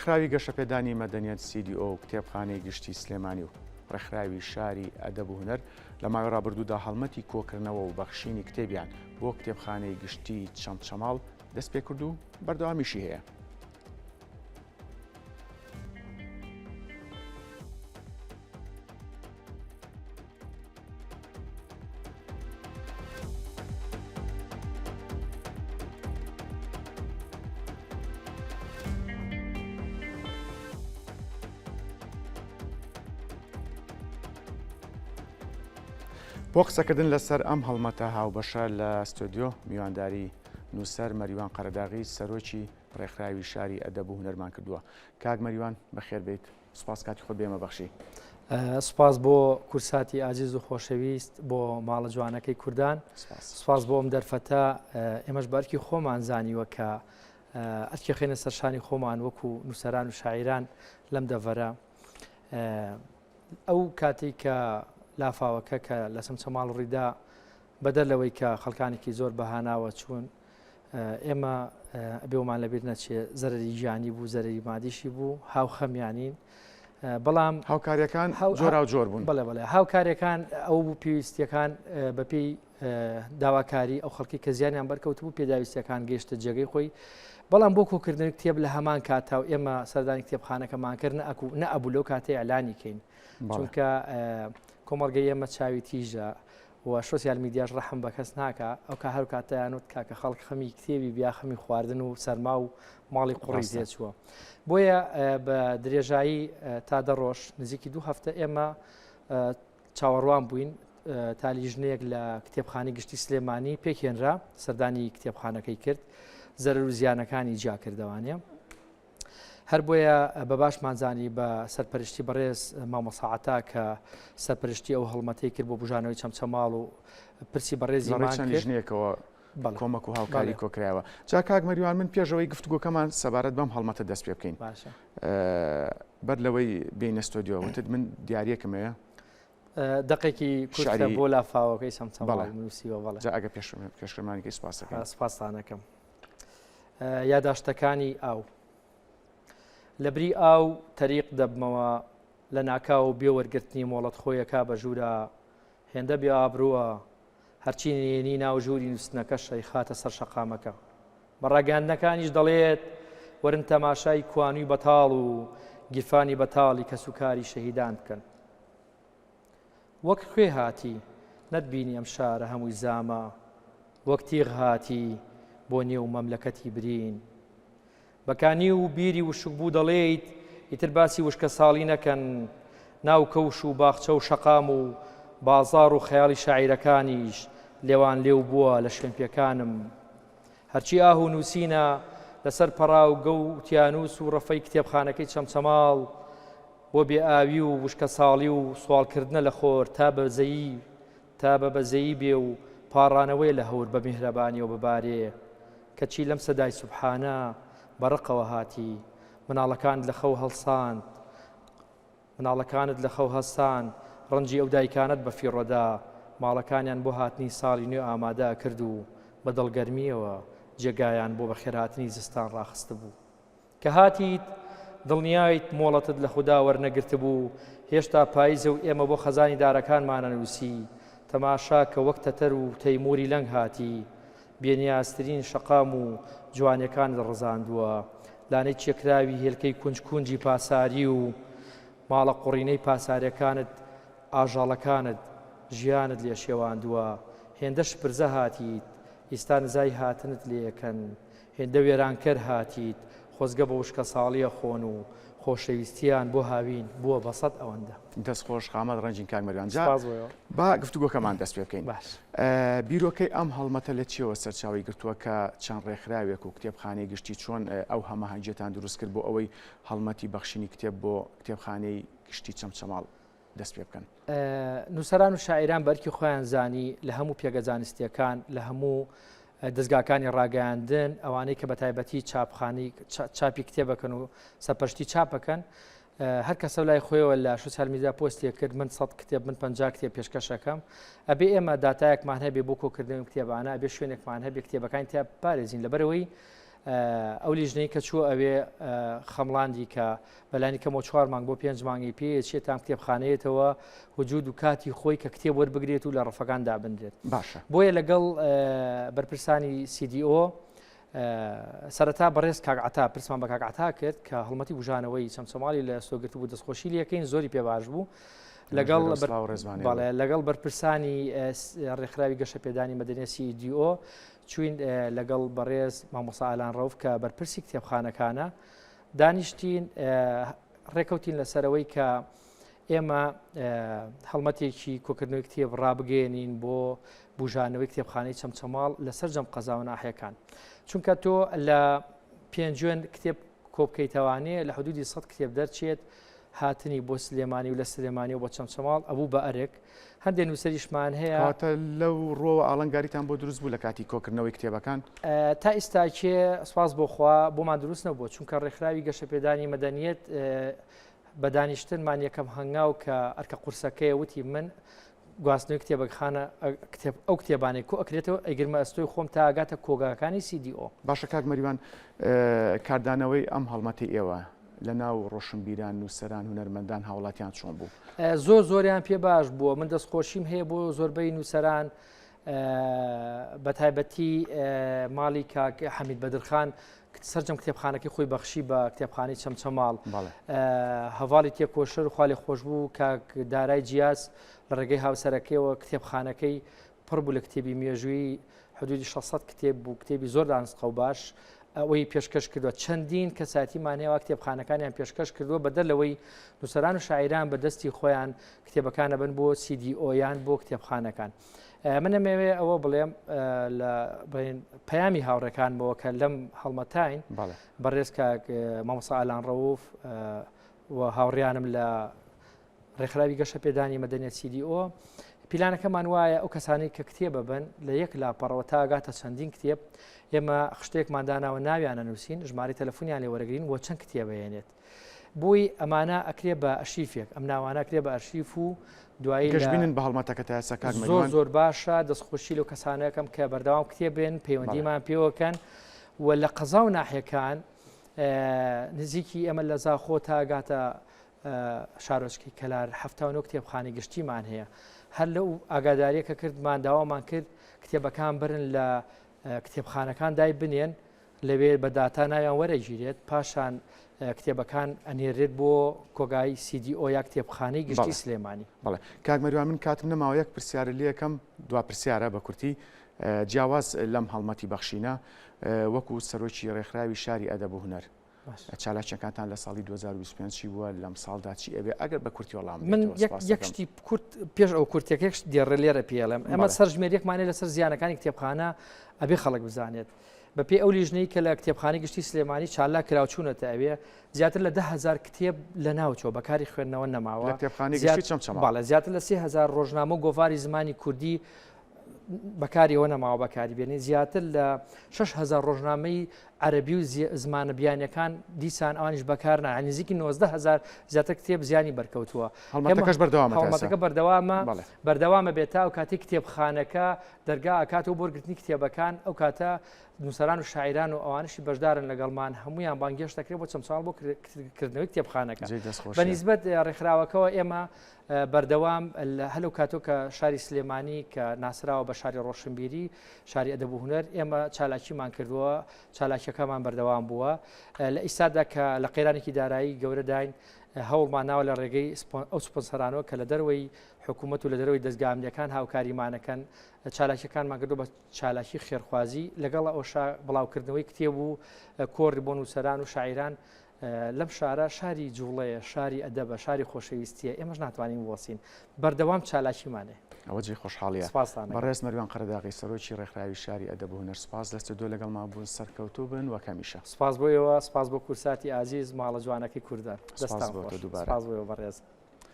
ڕێکخراوی گەشەپێدانی مەدەنیەت CDO و کتێبخانەی گشتی سلێمانی و ڕێکخراوی شاری ئەدەب و هونەر لە ماوەی ڕابردوودا هەڵمەتی کۆکردنەوە و بەخشینی کتێبیان بۆ کتێبخانەی گشتی چەمچەماڵ دەست پێ کرد و بەردەوامیشی هەیە. بۆ قسەکردن لەسەر ئەم هەڵمەتە هاوبەشە لە ستۆدیۆ میوانداری نووسەر مەریوان قەرەداغی سەرۆکی ڕێکخراوی شاری ئەدەب و هونەرمان کردووە. کاک مەریوان بەخێر بێت. سوپاس کاتی خۆت بێمە بەخشی. سوپاس بۆ کورساتی ئاجیز و خۆشەویست بۆ ماڵە جوانەکەی کوردان. سوپاس بۆ ئەم دەرفەتە ئێمەش بەرکی خۆمان زانیوە کە ئەرکی خێنە سەرشانی خۆمان وەکو نووسەران و شاعیران لەم دەڤەرە. ئەو کاتێک کە لافاوەکە کە لە چەمچەماڵ ڕیدا بەدەر لەوەی کە خەڵکانێکی زۆر بەهاناوە چوون ئێمە بێومان لەبیر نەچێ زەرری ژیانی بوو زەرری مادیشی بوو هاوخەمیانین بەڵام هاوکاریەکان جۆرا و جۆر بوون. بەڵێ هاوکاریەکان ئەو بوو پێویستیەکان بەپێی داواکاری ئەو خەڵکی کە زیانیان بەرکەوت بوو پێداویستیەکان گەیشتە جێگەی خۆی بەڵام بۆ کۆکردن کتێب لە هەمان کاتا و ئێمە سەردانی کتێبخانەکەمان کرد نەئەبوو لەو کاتێ ئەلانی کەین چونکە کۆمەڵگەی ئێمە چاوی تیژە و سۆسیال میدیاش ڕەحم بە کەس ناکە ئەو کە هەر کاتەیانوت کاکە خەڵک خەمی کتێبی بیا خەمی خواردن و سەرما و ماڵی قوڕی زێچووە بۆیە بە درێژایی تا دەڕۆژ نزیکی 2 هەفتە ئێمە چاوەڕوان بووین تا لیژنەیەک لە کتێبخانەی گشتی سلێمانی پێکهێنرا سەردانی کتێبخانەکەی کرد زەرەر و زیانەکانی جیا کردەوانێ هەر بۆیە بە باشمانزانی بە سەرپەرشتی بەڕێز مامۆساعەتا کە سەرپەرشتی ئەو هەڵمەتەی کرد بۆ بژانەوەی چەمچەماڵ و پرسی بەڕێزی لیژنەیەکەوە کۆمەک و هاوکاری کۆکرایەوە. جا کاک مەریوان من پێشەوەی گفتوگۆکەمان سەبارەت بەم هەڵمەتە دەست پێ بکەین بەر لەوەی بینە ستۆدیۆ وتت من دیارەکەم هەیە دقێکی کوشتە بۆ لافاوەکەی چەمچەماڵ نووسیوە بەڵێ جا ئەگە پێشکەشمانێکی سوپاسەکەم سوپاسانەکەم یاداشتەکانی ئاو لەبری ئاو تەریق دەبمەوە لە ناکاو بێ وەرگرتنی مۆڵەت خۆیەکا بە ژوورە هێندە بێ ئابرووە هەرچی نێنی ناو ژووری نووسنەکە شەیخاتە سەر شەقامەکە بەڕاگەاندنەکانیش دەڵێت وەرن تەماشای کوانووی بەتاڵ و گیرفانی بەتاڵی کە سوکاری شەهیدان بکەن وەک خوێ هاتی نەتبینی ئەم شارە هەمووی زامە وەک تیغ هاتی بۆ نێو مەملەکەتی برین بەکانی و بیری وشک بوو دەڵێیت ئیتر باسی وشکە ساڵی نەکەن ناو کەوش و باخچە و شەقام و بازار و خەیاڵی شاعیرەکانیش لێوان لێو بووە لە شوێنپێکانم هەرچی ئاه و نووسینە لەسەر پەڕا و گەوتیانوس و ڕەفەی کتێبخانەکەی چەمچەماڵ بۆ بێ ئاوی و وشکە ساڵی و سوالکردنە لە خۆر تا بە بەزەیی بێ و پاڕانەوەی لە هەور بە میهرەبانی و ببارێ کەچی لەم سەدای سوبحانە بەڕقەوە هاتی مناڵەکانت لە خەو هەستان ڕەنجی ئەو دایکانت بە فیڕۆدا ماڵەکانیان بۆ هاتنی ساڵی نوێ ئامادە کرد و بە دڵگەرمیەوە جێگایان بۆ بەخێرهاتنی زستان ڕاخستە بوو کە هاتیت دڵنیایت مۆڵەتت لە خوددا وەرنەگرتە بوو هێشتا پاییزە و ئێمە بۆ خەزانی دارەکانمانە نووسی تەماشا کە وەک تەتەر و تەیموری لەنگ هاتی بێنیازترین شەقام و جوانەکان ڕزاندووە لانەی چێکراوی هێلکەی کونجی پاساری و ماڵە قوڕینەی پاساریەکانت ئاژاڵەکانت ژیانت لێ شێواندووە هێندەش پرزە هاتیت ئێستا نزای هاتنت لێەکەن هێندە وێرانکەر هاتیت خۆزگە بە وشکە ساڵیە خۆن و خۆشەویستیان بۆ هاوین بووە بەسەد ئەوەندە دەستخۆش خامەت ڕەنجین کاک مەریوان جا با گفتوگۆکەمان دەست پێ بکەین بیرۆکەی ئەم هەڵمەتە لە چیەوە سەرچاوی گرتووە کە چەند ڕێکخراوێک و کتێبخانەی گشتی چۆن ئەو هەماهەنگێتان دروست کرد بۆ ئەوەی هەڵمەتی بەخشینی کتێب بۆ کتێبخانەی گشتی چەمچەماڵ دەست پێ بکەن نووسەران و شاعیران بەرکی خۆیان زانی لە هەموو پێگەزانستیەکان لە هەموو دەستگاکانی ڕاگەیاندن ئەوانەی کە بە تایبەتی چاپخانی چاپی کتێبەکەن و سەرپەرشتی چاپەکەن هەر کەسە لای خۆیەوە لە سوسیال میدیا پۆستێک کرد من 100 کتێب من 50 کتێب پێشکەشەکەم ئەبێ ئێمە داتایەکمان هەبێ بۆ کۆکردنەوەی کتێبانە ئەبێ شوێنێکمان هەبێ کتێبەکانی تیا پارێزین لەبەرەوەی ئەو لیژنەی کە چوو ئەوێ خەمڵاندی کە بەلانی کەمەوە 4 مانگ بۆ 5 مانگی پێ چێتان کتێبخانەیەتەوە وجود و کاتی خۆی کە کتێب وەربگرێت و لە ڕەفەکان دابدرێت. باشە بۆیە لەگەڵ بەرپرسانی CDO سەرەتا بەڕێز کاگعتا پرسمان بە کاگعتا کرد کە هەڵمەتی بژانەوەی چەمچەماڵی لە سۆگرت بوو دەستخۆشی لەکەین زۆری پێباش بوو لەگەڵ بەرپرسانی ڕێکخراوی گەشە پێدانی مەدەنیە CDO چوین لەگەڵ بەڕێز مامۆستا ئالان ڕەوف کە بەرپرسی کتێبخانەکانە دانیشتین ڕێکەوتین لەسەرەوەی کە ئێمە هەڵمەتێکی کۆکردنەوەی کتێب ڕابگەێنین بۆ بژانەوەی کتێبخانەی چەمچەماڵ لەسەر جەم قەزاوە ناحیەکان چونکە تۆ لە پێنجوێن کتێب کۆبکەیتەوانێ لە حدودی 100 کتێب دەرچێت هاتنی بۆ سلێمانی و لە سلێمانی و بۆ چەمچەماڵ ئەبوو بە ئەرێک هەندێک نووسەریشمان هەیە لەو ڕۆوە ئاڵنگاریتان بۆ دروست بوو لە کاتی کۆکردنەوەی کتێبەکان تا ئێستاکێ سپاس بۆخوا بۆمان دروست نەبووە چونکە ڕێکخراوی گەشەپێدانی مەدەنیەت بە دانیشتنمان یەکەم هەنگاو کە ئەرکە قورسەکەی وتی من گواستنەوەی کتێبەکخانە ئەو کتێبانەی کۆ ئەکرێتەوە ئەگرمە ئەستۆی خۆم تا ئاگاتە کۆگاکانی CDO. باشە کاک مەریوان کاردانەوەی ئەم هەڵمەتی ئێوە لە ناو ڕۆشنبیران نووسەران هونەرمەندان هاوڵاتیان چۆن بوو؟ زۆریان پێ باش بووە من دەستخۆشیم هەیە بۆ زۆربەی نووسەران بە تایبەتی ماڵی کاک حەمید بەدرخان سەرجەم کتێبخانەکەی خۆی بەخشی بە کتێبخانەی چەمچەماڵ هەواڵی تێکۆشر خوا لێ خۆش بوو کاک دارای جیاز لە ڕێگەی هاوسەرەکەیەوە کتێبخانەکەی پڕ بوو لە کتێبی مێژووی حدودی 600 کتێب بوو کتێبی زۆر دانسقە و باش ئەوەی پێشکەش کردووە چەندین کەساتیمانەوە کتێبخانەکانیان پێشکەش کردووە بەدەلەوەی نووسەران و شاعران بە دەستی خۆیان کتێبەکانە بن بۆ CDO یان بۆ کتێبخانەکان. منەمەوێ ئەوە بڵێم لە پەیامی هاوڕێکانەوە کە لەم هەڵمەتاین بەڕێز کاک مامۆستا ئالان ڕەوف و هاوڕیانم لە ڕێکخراوی گەشە پێدانی مەدەنیەت CDO پیلانەکەمان وایە ئەو کەسانی کە کتێبە بن لە یەک لاپەڕەوە تا ئاگاتە چەندین کتێب ئێمە شتێکمان داناوە ناویانە نووسین ژماری تەلەفۆنیان لێ وەرەگرین وە چەند کتێبەیەنێت بۆی ئەمانە ئەکرێ بە ئەرشیفێک ئەم ناوانە ئەکرێ بە ئەرشیف و دوایی گەشتبینن بە هەڵمەتەکە تا ئێستا کاک مەریوان زۆر باشە دەستخۆشی لەو کەسانەکەم کە بەردەوام کتێبێن پەیوەندیمان پێوەکەن و لە قەزا و ناحیەکان نزیکی ئەمە لە زاخۆ تا ئاگاتە شارۆچکەی کەلار 79 کتێبخانەی گشتیمان هەیە هەر لەو ئاگاداریە کە کردمان داوامان کرد کتێبەکان برن لە کتێبخانەکان دای بنێن لەوێ بە داتا ناویان وەرەگیرێت پاشان کتێبەکان ئەنێرێت بۆ کۆگای CDO یا کتێبخانەی گشتی سلێمانی. بەڵێ کاک مەریوان من کاتم نەماوە یەک پرسیارە لێ یەکەم دوا پرسیارە بە کورتی جیاواز لەم هەڵمەتی بەخشینە وەکو سەرۆکی ڕێکخراوی شاری ئەدەب و هونەر چالاکیەکانتان لە ساڵی 2025 چی بووە لەم ساڵدا چی ئەبێ ئەگەر بە کورتی وەڵام من یەک شتی کورت پێش ئەو کورتێکێک دیێڕە لێرە پێڵم ئەمە سەرژمێریەکمانێ لەسەر زیانەکانی کتێبخانە ئەبێ خەڵک بزانێت بەپێی ئەو لیژنەی کە لە کتێبخانەی گشتی سلێمانی چالا کراوچوونەتە ئەوێ زیاتر لە 10,000 کتێب لە ناوچۆ بەکاری خوێندنەوە نەماوە باڵە زیاتر لە 30,000 ڕۆژنامە و گۆڤاری زمانی کوردی بەکاریەوە نەماوە بەکاری بێنی زیاتر لە 6,000 ڕۆژنامەی عەرەبی و زمانە بیانیەکان دیسان ئەوانیش بەکار نایە نزیکی 19,000 زیاتر کتێب زیانی بەرکەوتووە هەڵمەتەکە بەردەوامە بێتا و کاتی کتێبخانەکە دەرگا ئاکات و بۆرگرتنی کتێبەکان ئەو کاتە نووسەران و شاعران و ئەوانشی بەشدارن لەگەڵمان هەمویان بانگێش دەکرێت بۆ چەمچاڵ بۆ کردنەوەی کتێبخانەکە بەنسبەت ڕێکخراوەکەەوە ئێمە بەردەوام هەلو کاتۆ کە شاری سلێمانی کە ناسراوە بە شاری ڕۆشنبیری شاری ئەدەب و هونەر ئێمە چالاکیمان کردووە چالاکیەکەمان بەردەوام بووە لە ئیسادا کە لە قەیرانێکی دارایی گەورەداین هەوڵمان ناوە لە ڕێگەی ئەو سپۆنسەرانەوە کە لە دەروەی حکوومەت و لە دەروەی دەستگامنیەکان هاوکاریمانەکەن چالاکیەکانمان کردو بە چالاکی خێرخوازی لەگەڵ ئەوشا بڵاوکردنەوەی کتێب و کۆڕی بۆ نووسەران و شاعران لەم شارە شاری جوڵەیە شاری ئەدەبە شاری خۆشەویستیە ئێمەش ناتوانین وەسین بەردەوام چالاکیمانێ ئەوە جێ خۆشحاڵیە بەڕێز مەریوان قەرداغی سەرۆکی ڕێکخراوی شاری ئەدەب و هونەر سپاس لەستە دۆ لەگەڵما بوون سەرکەوتوو بن وە کەمیشە سپاس بۆیەوە سپاس بۆ کورساتی ئازیز ماڵە جوانەکەی کوردان دەستان بۆ دووبارە سپاس بۆیەوە بەڕێز